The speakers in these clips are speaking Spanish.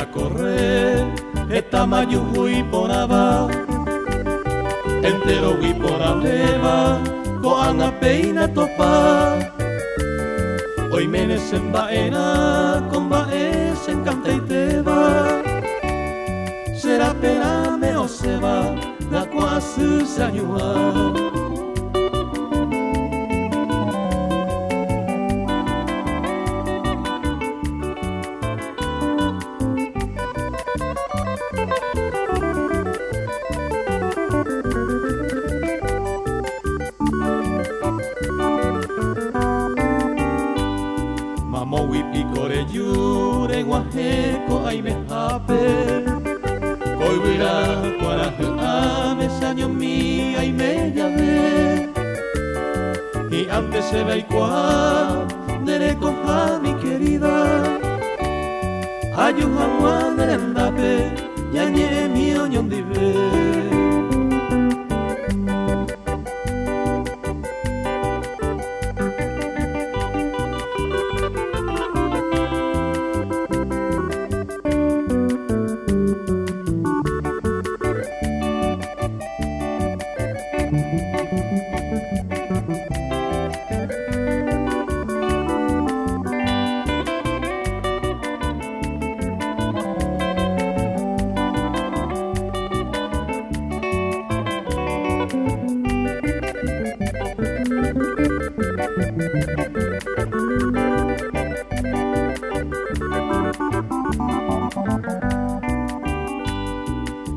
a correr, esta mayo huiponaba, entero huiponabeba, coan a peina topa. Hoy menes en baena, con baes en canta y te va. Será pena me o se va, da quase sañua. Mamo picore yure guajeco ay me hape Koibira cuaraje ame saño mi ay me llave Y antes se ve igual dere coja mi querida Ayuhan wan derendape yañe mi oñon dive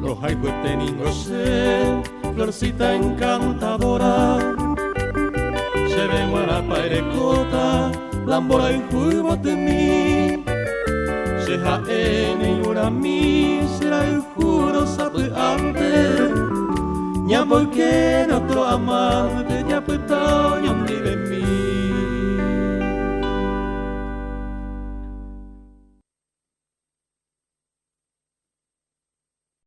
Los haikus teningose, florcita encantadora, se ve guarapa erecota, lambora y juibote mi, se jaene y ura mi, será el juro sape ante, ñamo que no otro amante.